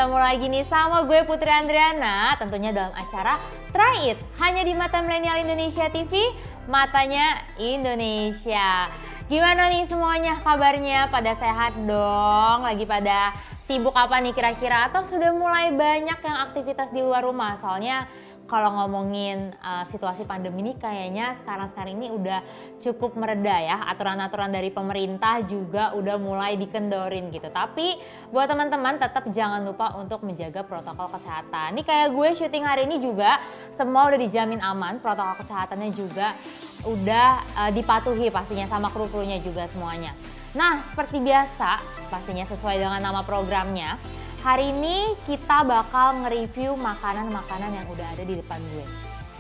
ketemu lagi nih sama gue Putri Andriana, tentunya dalam acara Try It, hanya di Mata Milenial Indonesia TV, matanya Indonesia. Gimana nih semuanya kabarnya? Pada sehat dong? Lagi pada sibuk apa nih kira-kira? Atau sudah mulai banyak yang aktivitas di luar rumah? Soalnya kalau ngomongin situasi pandemi ini kayaknya sekarang ini udah cukup mereda ya. Aturan-aturan dari pemerintah juga udah mulai dikendorin gitu. Tapi buat teman-teman tetap jangan lupa untuk menjaga protokol kesehatan. Ini kayak gue syuting hari ini juga semua udah dijamin aman. Protokol kesehatannya juga udah dipatuhi pastinya sama kru-krunya juga semuanya. Nah seperti biasa pastinya sesuai dengan nama programnya. Hari ini kita bakal nge-review makanan-makanan yang udah ada di depan gue.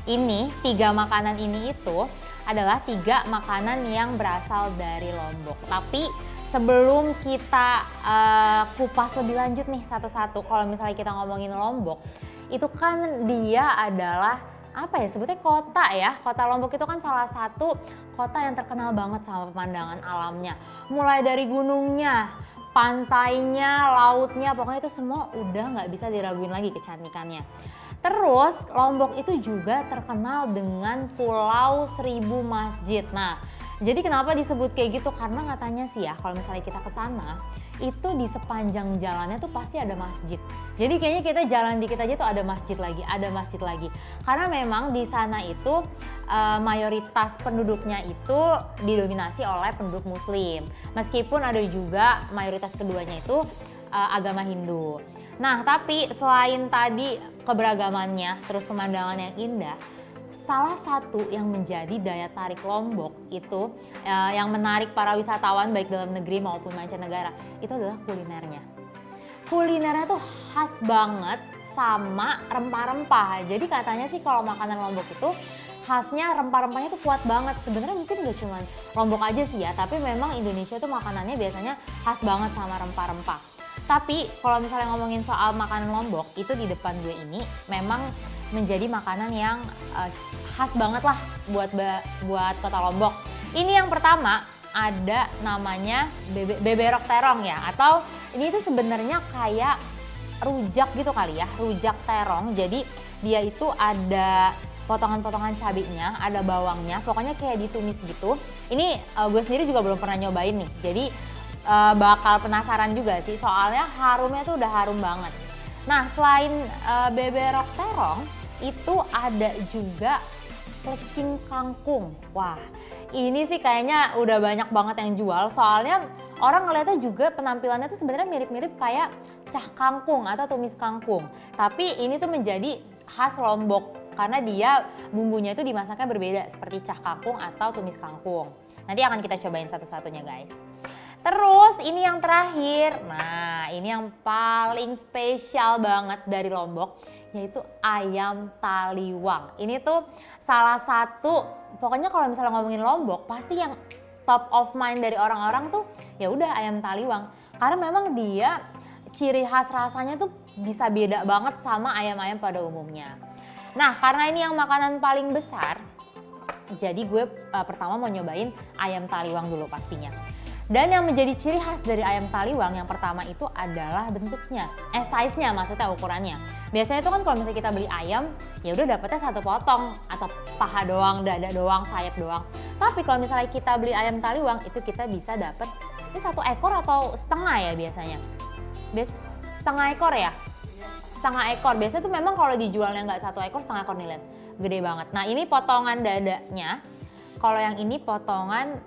Ini 3 makanan ini itu adalah 3 makanan yang berasal dari Lombok. Tapi sebelum kita kupas lebih lanjut nih satu-satu, kalau misalnya kita ngomongin Lombok, itu kan dia adalah apa ya sebutnya kota ya. Kota Lombok itu kan salah satu kota yang terkenal banget sama pemandangan alamnya. Mulai dari gunungnya, pantainya, lautnya, pokoknya itu semua udah nggak bisa diraguin lagi kecantikannya. Terus Lombok itu juga terkenal dengan Pulau Seribu Masjid. Nah, jadi kenapa disebut kayak gitu? Karena katanya sih ya, kalau misalnya kita ke sana, itu di sepanjang jalannya tuh pasti ada masjid. Jadi kayaknya kita jalan dikit aja tuh ada masjid lagi. Karena memang di sana itu mayoritas penduduknya itu didominasi oleh penduduk muslim. Meskipun ada juga mayoritas keduanya itu agama Hindu. Nah, tapi selain tadi keberagamannya, terus pemandangan yang indah, salah satu yang menjadi daya tarik Lombok itu yang menarik para wisatawan baik dalam negeri maupun mancanegara itu adalah kulinernya. Kulinernya tuh khas banget sama rempah-rempah. Jadi katanya sih kalau makanan Lombok itu khasnya rempah-rempahnya tuh kuat banget. Sebenarnya mungkin gak cuma Lombok aja sih ya, tapi memang Indonesia tuh makanannya biasanya khas banget sama rempah-rempah. Tapi kalau misalnya ngomongin soal makanan Lombok, itu di depan gue ini memang menjadi makanan yang khas banget lah buat kota Lombok. Ini yang pertama ada namanya beberok terong ya, atau ini tuh sebenarnya kayak rujak gitu kali ya, rujak terong. Jadi dia itu ada potongan-potongan cabenya, ada bawangnya, pokoknya kayak ditumis gitu. Ini gue sendiri juga belum pernah nyobain nih, jadi bakal penasaran juga sih, soalnya harumnya tuh udah harum banget. Nah selain beberok terong, itu ada juga plecing kangkung. Wah ini sih kayaknya udah banyak banget yang jual, soalnya orang ngeliatnya juga penampilannya tuh sebenarnya mirip-mirip kayak cah kangkung atau tumis kangkung. Tapi ini tuh menjadi khas Lombok karena dia bumbunya itu dimasaknya berbeda seperti cah kangkung atau tumis kangkung. Nanti akan kita cobain satu-satunya guys. Terus ini yang terakhir, nah ini yang paling spesial banget dari Lombok, yaitu ayam taliwang. Ini tuh salah satu, pokoknya kalau misalnya ngomongin Lombok, pasti yang top of mind dari orang-orang tuh ya udah ayam taliwang. Karena memang dia ciri khas rasanya tuh bisa beda banget sama ayam-ayam pada umumnya. Nah karena ini yang makanan paling besar, jadi gue pertama mau nyobain ayam taliwang dulu pastinya. Dan yang menjadi ciri khas dari ayam taliwang yang pertama itu adalah bentuknya, size-nya maksudnya ukurannya. Biasanya itu kan kalau misalnya kita beli ayam, ya udah dapetnya satu potong atau paha doang, dada doang, sayap doang. Tapi kalau misalnya kita beli ayam taliwang itu kita bisa dapet ini 1 ekor atau setengah ya biasanya. Setengah ekor ya? Setengah ekor. Biasanya tuh memang kalau dijualnya nggak 1 ekor, setengah ekor nih lihat. Gede banget. Nah ini potongan dadanya. Kalau yang ini potongan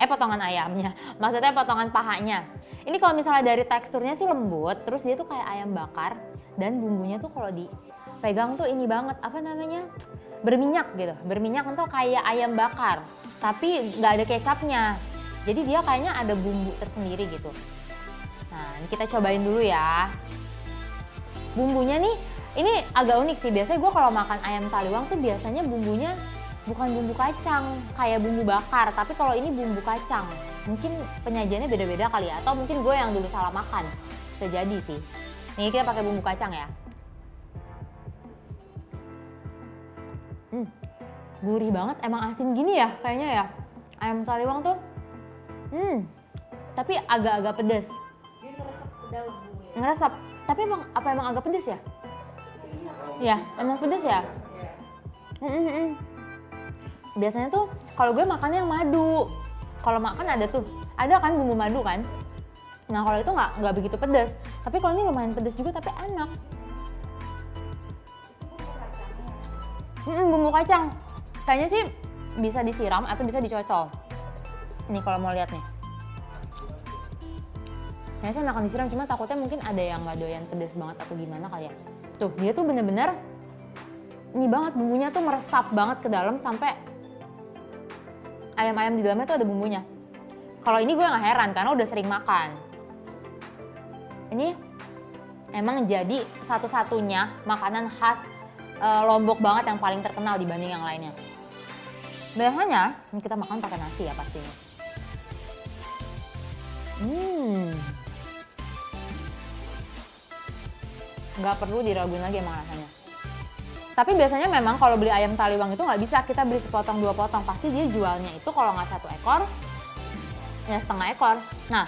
potongan ayamnya, maksudnya potongan pahanya. Ini kalau misalnya dari teksturnya sih lembut, terus dia tuh kayak ayam bakar dan bumbunya tuh kalau dipegang tuh ini banget, apa namanya, berminyak gitu, berminyak entah kayak ayam bakar, tapi nggak ada kecapnya. Jadi dia kayaknya ada bumbu tersendiri gitu. Nah ini kita cobain dulu ya. Bumbunya nih, ini agak unik sih, biasanya gue kalau makan ayam taliwang tuh biasanya bumbunya bukan bumbu kacang kayak bumbu bakar, tapi kalau ini bumbu kacang. Mungkin penyajiannya beda-beda kali ya, atau mungkin gue yang dulu salah makan. Bisa jadi sih. Nih kita pakai bumbu kacang ya. Gurih banget, emang asin gini ya kayaknya ya. Ayam taliwang tuh. Tapi agak-agak pedas. Dia ngeresep ke dalam bumbunya. Ngeresep. Tapi emang agak pedes ya? Iya, emang pedes ya? Biasanya tuh kalau gue makannya yang madu. Kalau makan ada kan bumbu madu kan? Nah kalau itu nggak begitu pedes. Tapi kalau ini lumayan pedes juga tapi enak. Bumbu kacang. Kayaknya sih bisa disiram atau bisa dicocol. Ini kalau mau lihat nih. Kayaknya saya makan disiram, cuma takutnya mungkin ada yang nggak doyan pedes banget atau gimana kali ya. Tuh, dia tuh bener-bener ini banget, bumbunya tuh meresap banget ke dalam sampai ayam-ayam di dalamnya tuh ada bumbunya. Kalau ini gue nggak heran karena udah sering makan. Ini emang jadi satu-satunya makanan khas Lombok banget yang paling terkenal dibanding yang lainnya. Biasanya ini kita makan pakai nasi ya pastinya. Nggak perlu diraguin lagi emang rasanya. Tapi biasanya memang kalau beli ayam taliwang itu nggak bisa kita beli sepotong 2 potong. Pasti dia jualnya itu kalau nggak 1 ekor, ya setengah ekor. Nah,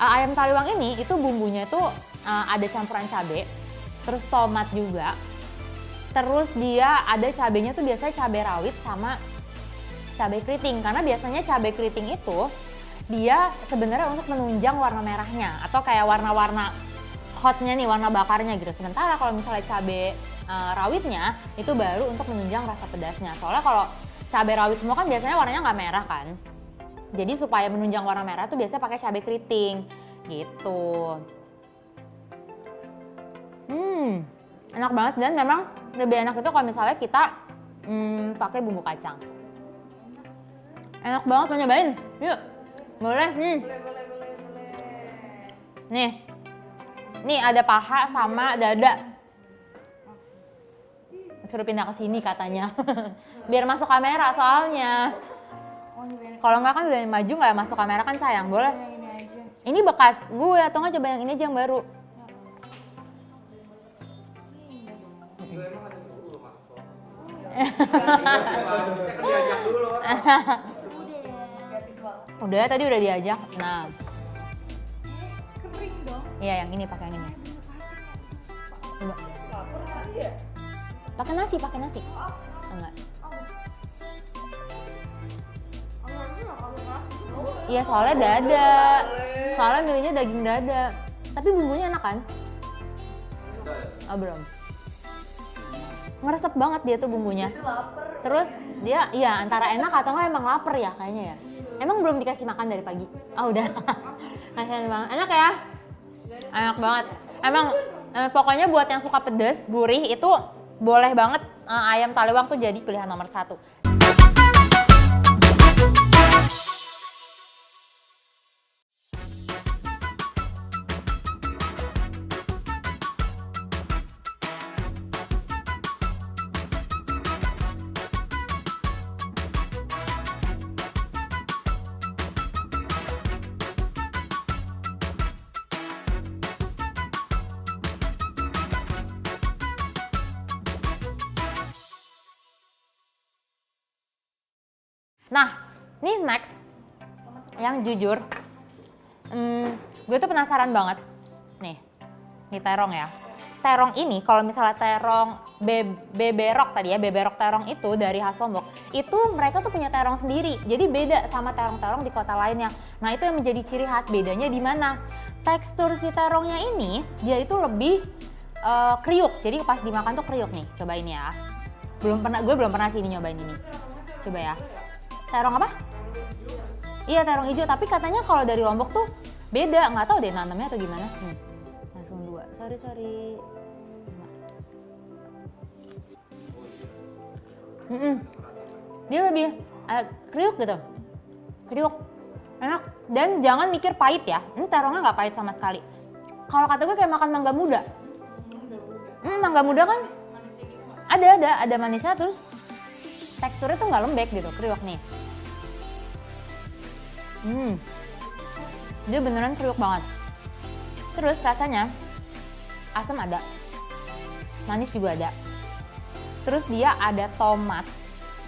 ayam taliwang ini itu bumbunya itu ada campuran cabai, terus tomat juga. Terus dia ada cabenya tuh biasanya cabai rawit sama cabai keriting. Karena biasanya cabai keriting itu dia sebenarnya untuk menunjang warna merahnya atau kayak warna-warna hotnya nih, warna bakarnya gitu. Sementara kalau misalnya cabai rawitnya itu baru untuk menunjang rasa pedasnya. Soalnya kalau cabai rawit semua kan biasanya warnanya nggak merah kan. Jadi supaya menunjang warna merah tuh biasanya pakai cabai keriting gitu. Enak banget dan memang lebih enak itu kalau misalnya kita pakai bumbu kacang. Enak banget, mau nyobain? Yuk, boleh? Boleh. Nih ada paha sama dada. Suruh pindah ke sini katanya. Biar masuk kamera soalnya. Kalau nggak kan udah maju nggak masuk kamera kan sayang. Boleh? Ini bekas gue atau nggak coba yang ini aja yang baru. Udah tadi udah diajak. Nah. Kering dong. Iya yang ini pakai yang ini. Coba. Pakai nasi. Enggak. Iya soalnya dada. Soalnya milihnya daging dada. Tapi bumbunya enak kan? Oh belum. Ngeresep banget dia tuh bumbunya. Terus dia iya antara enak atau enggak emang lapar ya kayaknya ya. Emang belum dikasih makan dari pagi? Oh udah. Kasian banget. Enak ya? Enak banget. Emang pokoknya buat yang suka pedes, gurih itu boleh banget ayam taliwang tuh jadi pilihan nomor 1. Nah, nih next yang jujur, gue tuh penasaran banget. Nih terong ya. Terong ini kalau misalnya terong beberok tadi ya, beberok terong itu dari khas Lombok, itu mereka tuh punya terong sendiri. Jadi beda sama terong-terong di kota lainnya. Nah itu yang menjadi ciri khas, bedanya di mana? Tekstur si terongnya ini dia itu lebih kriuk. Jadi pas dimakan tuh kriuk nih. Cobain ya. Gue belum pernah sih nyobain ini. Coba ya. Terong apa? Iya terong hijau, tapi katanya kalau dari Lombok tuh beda, nggak tahu deh nanamnya atau gimana. Langsung 2, sorry. Dia lebih kriuk gitu, kriuk, enak. Dan jangan mikir pahit ya, ini terongnya nggak pahit sama sekali. Kalau kata gue kayak makan mangga muda. Mangga muda kan ada manisnya terus. Teksturnya tuh nggak lembek gitu, kriuk nih. Dia beneran kriuk banget. Terus rasanya asam ada, manis juga ada. Terus dia ada tomat,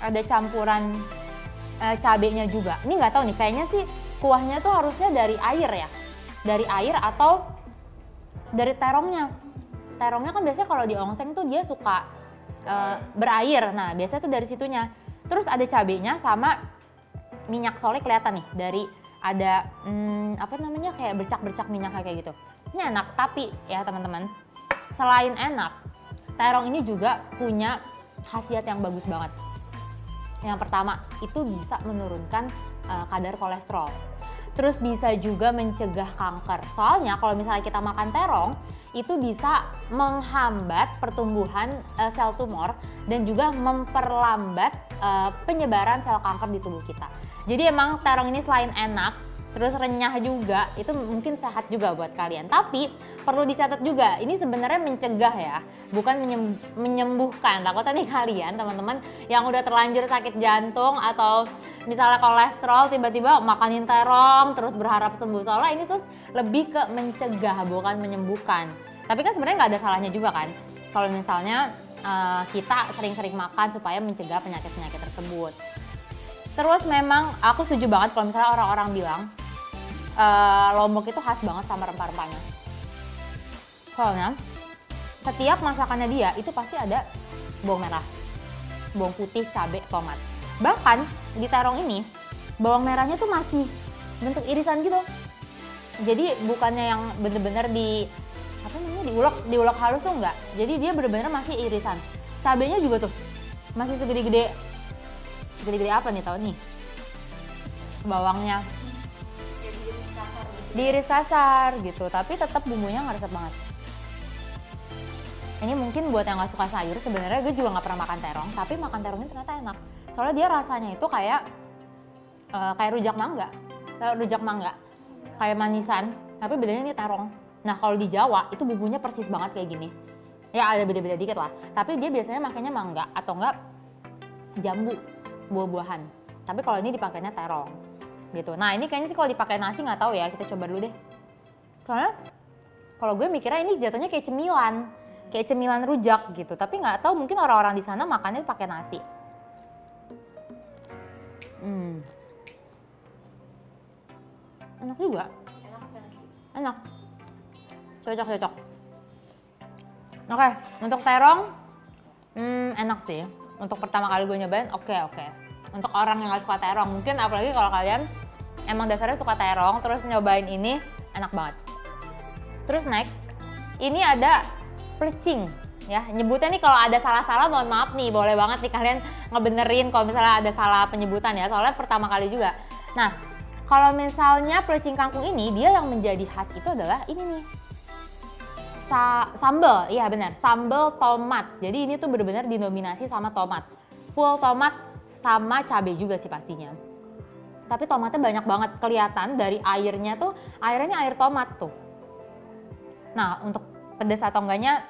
ada campuran cabenya juga. Ini nggak tahu nih, kayaknya sih kuahnya tuh harusnya dari air ya, dari air atau dari terongnya. Terongnya kan biasanya kalau di ongseng tuh dia suka berair. Nah, biasanya tuh dari situnya. Terus ada cabenya sama minyak soleh kelihatan nih dari ada apa namanya kayak bercak-bercak minyak kayak gitu. Ini enak, tapi ya teman-teman, selain enak, terong ini juga punya khasiat yang bagus banget. Yang pertama, itu bisa menurunkan kadar kolesterol. Terus bisa juga mencegah kanker. Soalnya kalau misalnya kita makan terong, itu bisa menghambat pertumbuhan sel tumor dan juga memperlambat penyebaran sel kanker di tubuh kita. Jadi emang terong ini selain enak, terus renyah juga, itu mungkin sehat juga buat kalian. Tapi perlu dicatat juga, ini sebenarnya mencegah ya, bukan menyembuhkan. Takutnya nih kalian teman-teman yang udah terlanjur sakit jantung atau misalnya kolesterol tiba-tiba makanin terong terus berharap sembuh. Soalnya ini tuh lebih ke mencegah bukan menyembuhkan. Tapi kan sebenarnya nggak ada salahnya juga kan kalau misalnya kita sering-sering makan supaya mencegah penyakit-penyakit tersebut. Terus memang aku setuju banget kalau misalnya orang-orang bilang Lombok itu khas banget sama rempah-rempahnya. Soalnya setiap masakannya dia itu pasti ada bawang merah, bawang putih, cabai, tomat. Bahkan di terong ini bawang merahnya tuh masih bentuk irisan gitu. Jadi bukannya yang bener-bener diulek halus tuh enggak. Jadi dia bener-bener masih irisan. Cabainya juga tuh masih segede-gede apa nih, tahu nih? Bawangnya diiris kasar gitu, tapi tetap bumbunya ngeresep banget. Ini mungkin buat yang nggak suka sayur, sebenarnya gue juga nggak pernah makan terong, tapi makan terong ini ternyata enak. Soalnya dia rasanya itu kayak rujak mangga, kayak manisan, tapi bedanya ini terong. Nah kalau di Jawa itu bumbunya persis banget kayak gini. Ya ada beda-beda dikit lah, tapi dia biasanya makanya mangga atau enggak jambu, buah-buahan. Tapi kalau ini dipakainya terong gitu. Nah ini kayaknya sih kalau dipakai nasi nggak tahu ya, kita coba dulu deh. Karena kalau gue mikirnya ini jatuhnya kayak cemilan rujak gitu. Tapi nggak tahu mungkin orang-orang di sana makannya pakai nasi. Enak juga. Enak. Cocok. Oke, untuk terong enak sih. Untuk pertama kali gue nyobain, oke. Untuk orang yang gak suka terong, mungkin apalagi kalau kalian emang dasarnya suka terong, terus nyobain ini, enak banget. Terus next, ini ada plecing ya. Nyebutnya nih kalau ada salah-salah mohon maaf nih, boleh banget nih kalian ngebenerin kalau misalnya ada salah penyebutan ya, soalnya pertama kali juga. Nah, kalau misalnya plecing kangkung ini, dia yang menjadi khas itu adalah ini nih. Sambal, iya benar, sambal tomat. Jadi ini tuh benar-benar dinominasi sama tomat. Full tomat sama cabai juga sih pastinya. Tapi tomatnya banyak banget, kelihatan dari airnya tuh, airnya air tomat tuh. Nah untuk pedas atau enggaknya,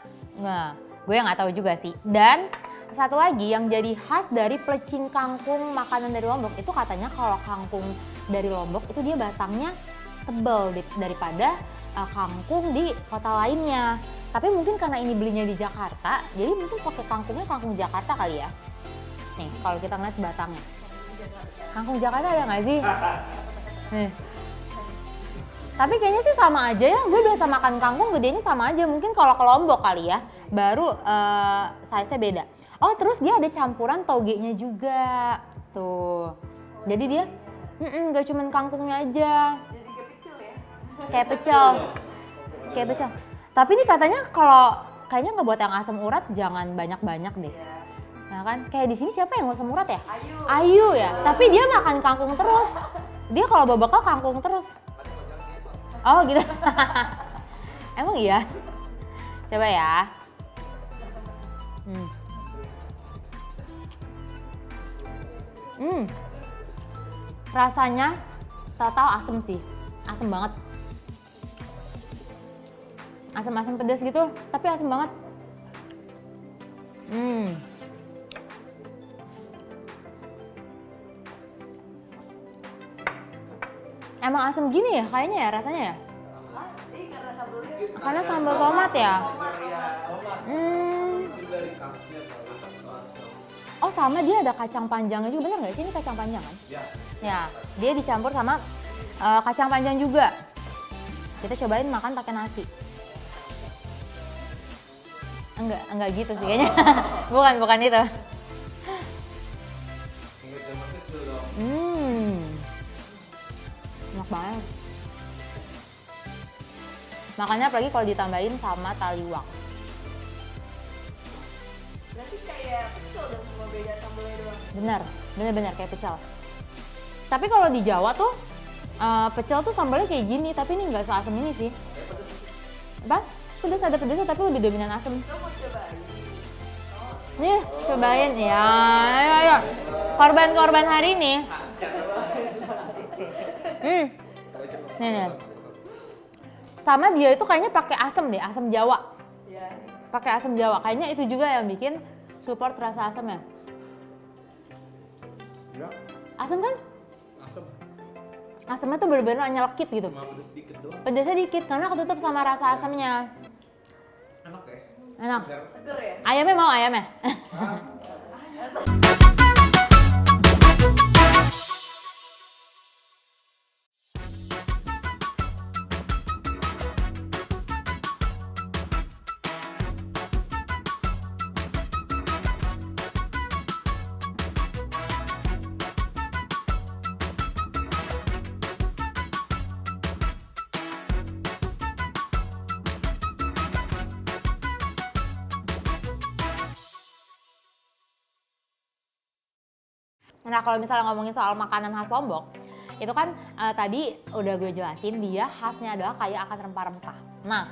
gue nggak tahu juga sih. Dan satu lagi yang jadi khas dari plecing kangkung makanan dari Lombok, itu katanya kalau kangkung dari Lombok itu dia batangnya tebal daripada kangkung di kota lainnya. Tapi mungkin karena ini belinya di Jakarta, jadi mungkin pakai kangkungnya kangkung Jakarta kali ya. Nih kalau kita ngeliat batangnya, kangkung Jakarta ada nggak sih? Nih. Tapi kayaknya sih sama aja ya, gue biasa makan kangkung gedenya sama aja. Mungkin kalau ke Lombok kali ya, baru size-nya beda. Oh terus dia ada campuran togenya juga, tuh. Jadi dia gak cuman kangkungnya aja. Kayak pecel. Tapi ini katanya kalau kayaknya nggak buat yang asam urat jangan banyak-banyak deh. Ya kan? Kayak di sini siapa yang asam urat ya? Ayu ya. Tapi dia makan kangkung terus. Dia kalau babakal kangkung terus. Oh gitu. Emang iya? Coba ya. Rasanya total asem sih. Asem banget. Asam-asam pedas gitu, tapi asam banget. Emang asam gini ya kayaknya ya rasanya ya? Karena sambal tomat ya? Oh sama dia ada kacang panjangnya juga, bener nggak sih ini kacang panjang kan? Ya, dia dicampur sama kacang panjang juga. Kita cobain makan pakai nasi. Enggak gitu sih kayaknya. Bukan itu. Enak banget. Makanya apalagi kalau ditambahin sama taliwang. Berarti kayak pecel dong, cuma beda sambalnya doang. Bener kayak pecel. Tapi kalau di Jawa tuh pecel tuh sambalnya kayak gini, tapi ini nggak seasem ini sih. Apa? Pedas, ada pedasnya tapi lebih dominan asem. Lo mau cobain? Nih, cobain ya. Ayo. Korban hari ini. Nih. Sama dia itu kayaknya pakai asem deh, asem Jawa. Iya. Pakai asem Jawa. Kayaknya itu juga yang bikin support rasa asem ya. Ya, Asem kan? asam. Asemnya tuh bener-bener nyelekit gitu. Cuma pedes dikit doang. Pedasnya dikit karena ketutup sama rasa asemnya. Enak ya? Enak. Seger ya? Ayamnya mau ayamnya? Nah kalau misalnya ngomongin soal makanan khas Lombok, itu kan tadi udah gue jelasin dia khasnya adalah kaya akan rempah-rempah. Nah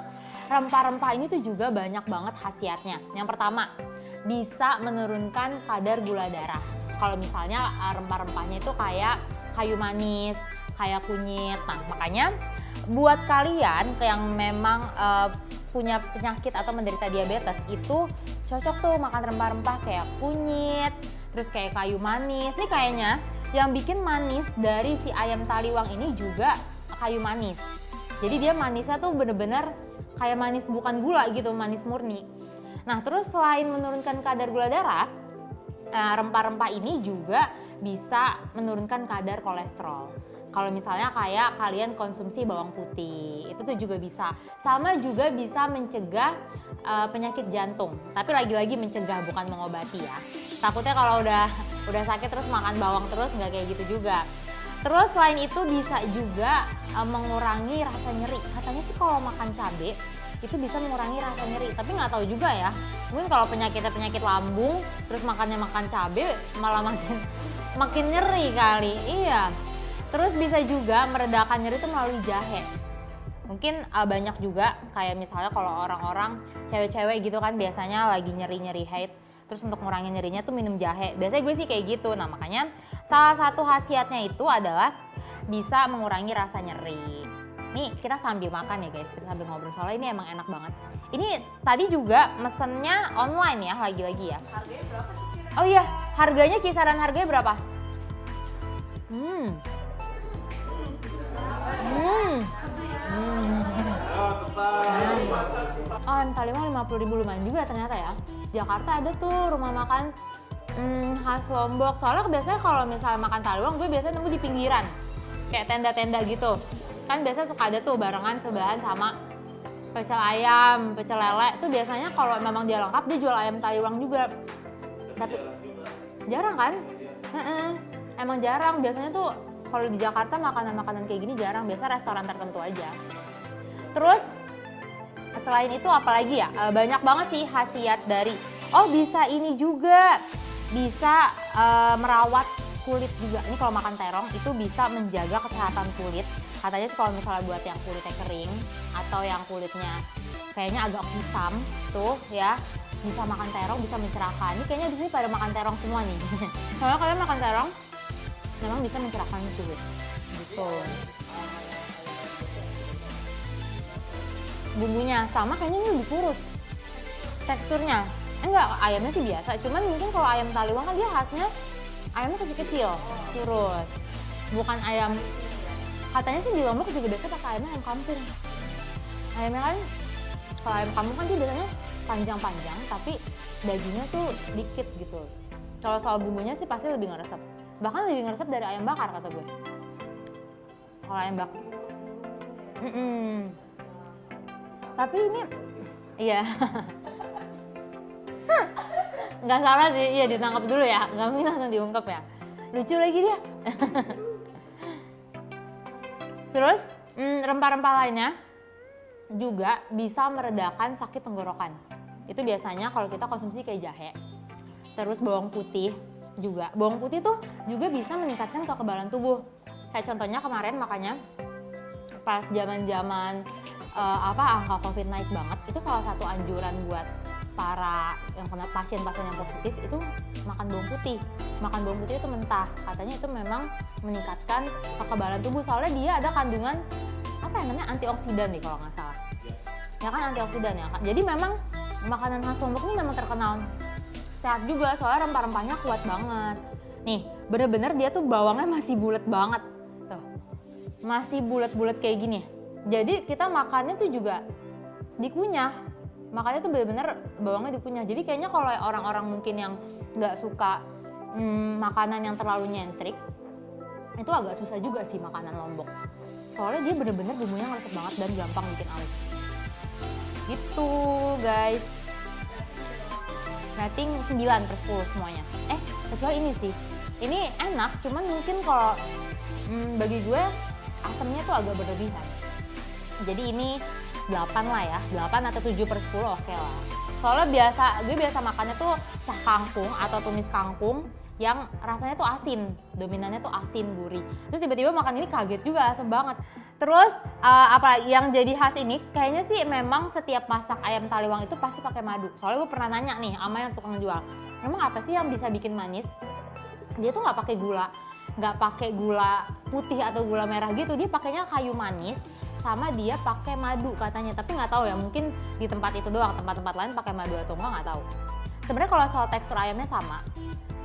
rempah-rempah ini tuh juga banyak banget khasiatnya. Yang pertama, bisa menurunkan kadar gula darah. Kalau misalnya rempah-rempahnya itu kayak kayu manis, kayak kunyit. Nah makanya buat kalian yang memang punya penyakit atau menderita diabetes itu cocok tuh makan rempah-rempah kayak kunyit, terus kayak kayu manis. Nih kayaknya yang bikin manis dari si ayam taliwang ini juga kayu manis. Jadi dia manisnya tuh bener-bener kayak manis bukan gula gitu, manis murni. Nah terus selain menurunkan kadar gula darah, rempah-rempah ini juga bisa menurunkan kadar kolesterol. Kalau misalnya kayak kalian konsumsi bawang putih, itu tuh juga bisa. Sama juga bisa mencegah penyakit jantung. Tapi lagi-lagi mencegah bukan mengobati ya. Takutnya kalau udah sakit terus makan bawang terus nggak kayak gitu juga. Terus selain itu bisa juga mengurangi rasa nyeri. Katanya sih kalau makan cabai itu bisa mengurangi rasa nyeri. Tapi nggak tahu juga ya. Mungkin kalau penyakitnya penyakit lambung terus makan cabai malah makin nyeri kali. Iya. Terus bisa juga meredakan nyeri itu melalui jahe. Mungkin banyak juga kayak misalnya kalau orang-orang cewek-cewek gitu kan biasanya lagi nyeri-nyeri haid. Terus untuk ngurangin nyerinya tuh minum jahe. Biasanya gue sih kayak gitu. Nah makanya salah satu khasiatnya itu adalah bisa mengurangi rasa nyeri. Nih kita sambil makan ya guys, kita sambil ngobrol soalnya ini emang enak banget. Ini tadi juga mesennya online ya lagi-lagi ya. Harganya berapa sih kira? Oh iya, harganya kisaran harganya berapa? Ayam taliwang 50.000 lumayan juga ternyata ya. Jakarta ada tuh rumah makan khas Lombok. Soalnya biasanya kalau misalnya makan taliwang gue biasanya nemu di pinggiran. Kayak tenda-tenda gitu. Kan biasanya suka ada tuh barengan sebelahan sama pecel ayam, pecel lele. Itu biasanya kalau memang dia lengkap dia jual ayam taliwang juga. Tapi jarang kan? Emang jarang. Biasanya tuh kalau di Jakarta makanan-makanan kayak gini jarang. Biasa restoran tertentu aja. Terus selain itu apalagi ya? Banyak banget sih khasiat dari. Oh bisa ini juga. Bisa merawat kulit juga. Ini kalau makan terong itu bisa menjaga kesehatan kulit. Katanya sih kalau misalnya buat yang kulitnya kering atau yang kulitnya kayaknya agak kusam tuh ya, bisa makan terong bisa mencerahkan. Ini kayaknya di sini pada makan terong semua nih. Kalau kalian makan terong memang bisa mencerahkan kulit. Gitu. Bumbunya sama kayaknya ini lebih kurus. Teksturnya enggak, ayamnya sih biasa. Cuman mungkin kalau ayam taliwang kan dia khasnya ayamnya kecil-kecil, kurus. Bukan ayam. Katanya sih di Lombok juga biasa pakai ayam kampung. Ayamnya kan, kalau ayam kampung kan dia biasanya panjang-panjang, tapi dagingnya tuh dikit gitu. Kalau soal bumbunya sih pasti lebih ngeresep. Bahkan lebih ngeresep dari ayam bakar kata gue. Kalau ayam bakar. Tapi ini, iya. Nggak salah sih, iya ditangkap dulu ya, nggak mungkin langsung diungkap ya. Lucu lagi dia. Terus rempah-rempah lainnya juga bisa meredakan sakit tenggorokan. Itu biasanya kalau kita konsumsi kayak jahe. Terus bawang putih juga. Bawang putih tuh juga bisa meningkatkan kekebalan tubuh. Kayak contohnya kemarin makanya pas zaman-zaman angka COVID naik banget, itu salah satu anjuran buat para yang kena pasien-pasien yang positif itu makan bawang putih. Makan bawang putih itu mentah. Katanya itu memang meningkatkan kekebalan tubuh soalnya dia ada kandungan namanya antioksidan nih kalau nggak salah. Ya kan antioksidan ya. Jadi memang makanan khas Lombok ini memang terkenal sehat juga soalnya rempah-rempahnya kuat banget. Nih, bener-bener dia tuh bawangnya masih bulat banget. Tuh. Masih bulat-bulat kayak gini. Jadi kita makannya tuh juga dikunyah. Makanya tuh bener-bener bawangnya dikunyah. Jadi kayaknya kalau orang-orang mungkin yang nggak suka makanan yang terlalu nyentrik, itu agak susah juga sih makanan Lombok. Soalnya dia bener-bener bumbunya ngeresep banget dan gampang bikin awet. Gitu guys. Rating 9/10 semuanya. Kecuali ini sih. Ini enak, cuman mungkin kalau bagi gue asamnya tuh agak berlebihan. Jadi ini 8 lah ya, 8 atau 7/10 oke lah. Soalnya gue biasa makannya tuh cah kangkung atau tumis kangkung yang rasanya tuh asin, dominannya tuh asin, gurih. Terus tiba-tiba makan ini kaget juga, asem banget. Terus apalagi yang jadi khas ini, kayaknya sih memang setiap masak ayam taliwang itu pasti pakai madu. Soalnya gue pernah nanya nih sama yang tukang jual, emang apa sih yang bisa bikin manis? Dia tuh nggak pakai gula putih atau gula merah gitu, dia pakainya kayu manis sama dia pakai madu katanya. Tapi nggak tahu ya, mungkin di tempat itu doang, tempat-tempat lain pakai madu atau enggak nggak tahu. Sebenarnya kalau soal tekstur ayamnya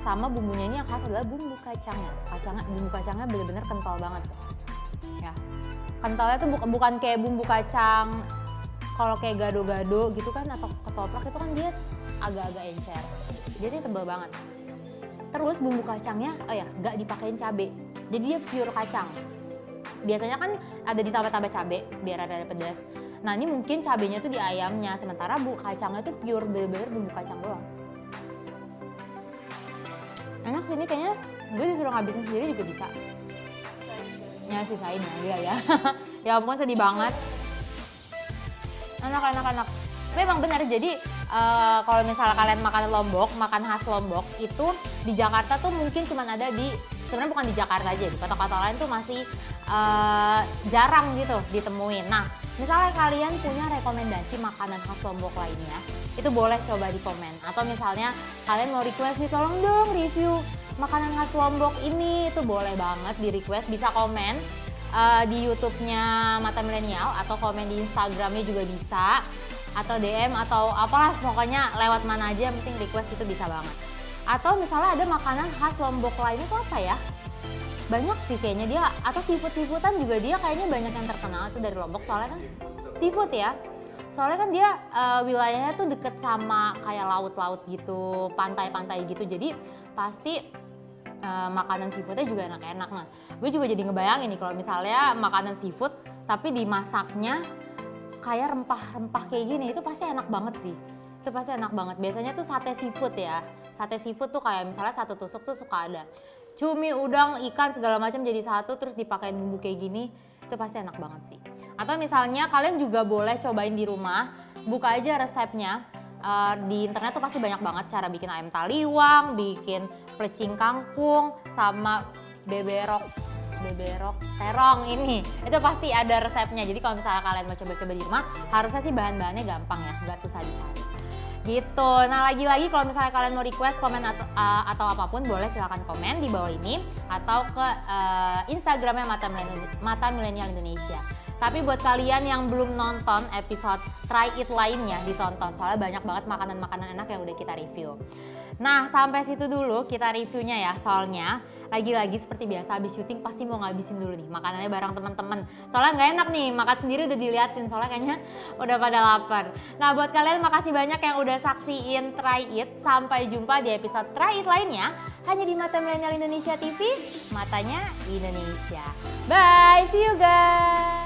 sama bumbunya ini yang khas adalah bumbu kacangnya. Bumbu kacangnya bener-bener kental banget. Ya, kentalnya tuh bukan kayak bumbu kacang kalau kayak gado-gado gitu kan atau ketoprak itu kan dia agak-agak encer. Jadi tebal banget. Terus bumbu kacangnya, nggak dipakein cabe. Jadi dia pure kacang. Biasanya kan ada ditambah-tambah cabe biar ada pedas. Nah ini mungkin cabenya tuh di ayamnya, sementara bumbu kacangnya tuh pure bener-bener bumbu kacang doang. Enak sih ini kayaknya, gue disuruh ngabisin sendiri juga bisa. Ya sisain ya. Ya ampun sedih banget. Enak. Memang benar, jadi kalau misalnya kalian makan Lombok, makan khas Lombok itu di Jakarta tuh mungkin cuma ada sebenarnya bukan di Jakarta aja, di kota-kota lain tuh masih jarang gitu ditemuin. Nah, misalnya kalian punya rekomendasi makanan khas Lombok lainnya, itu boleh coba di komen. Atau misalnya kalian mau request nih, tolong dong review makanan khas Lombok ini, itu boleh banget di request, bisa komen di YouTube-nya Mata Milenial atau komen di Instagram-nya juga bisa, atau DM atau apalah, pokoknya lewat mana aja yang penting request itu bisa banget. Atau misalnya ada makanan khas Lombok lainnya itu apa ya? Banyak sih kayaknya dia, atau seafood-seafoodan juga dia kayaknya banyak yang terkenal itu dari Lombok soalnya kan seafood ya. Soalnya kan dia wilayahnya tuh deket sama kayak laut-laut gitu, pantai-pantai gitu, jadi pasti makanan seafoodnya juga enak-enak. Nah, gue juga jadi ngebayangin nih kalau misalnya makanan seafood tapi dimasaknya kayak rempah-rempah kayak gini, itu pasti enak banget sih. Itu pasti enak banget. Biasanya tuh sate seafood ya. Sate seafood tuh kayak misalnya satu tusuk tuh suka ada cumi, udang, ikan segala macam jadi satu terus dipakein bumbu kayak gini, itu pasti enak banget sih. Atau misalnya kalian juga boleh cobain di rumah, buka aja resepnya. Di internet tuh pasti banyak banget cara bikin ayam taliwang, bikin plecing kangkung, sama beberok terong ini. Itu pasti ada resepnya. Jadi kalau misalnya kalian mau coba-coba di rumah, harusnya sih bahan-bahannya gampang ya, nggak susah dicari. Gitu. Nah lagi-lagi kalau misalnya kalian mau request komen atau apapun, boleh silakan komen di bawah ini atau ke Instagramnya Mata Milenial Indonesia. Tapi buat kalian yang belum nonton episode Try It lainnya, ditonton. Soalnya banyak banget makanan-makanan enak yang udah kita review. Nah sampai situ dulu kita reviewnya ya. Soalnya lagi-lagi seperti biasa habis syuting pasti mau ngabisin dulu nih makanannya bareng teman-teman. Soalnya nggak enak nih makan sendiri udah diliatin. Soalnya kayaknya udah pada lapar. Nah buat kalian makasih banyak yang udah saksiin Try It. Sampai jumpa di episode Try It lainnya. Hanya di Mata Milenial Indonesia TV. Matanya Indonesia. Bye, see you guys.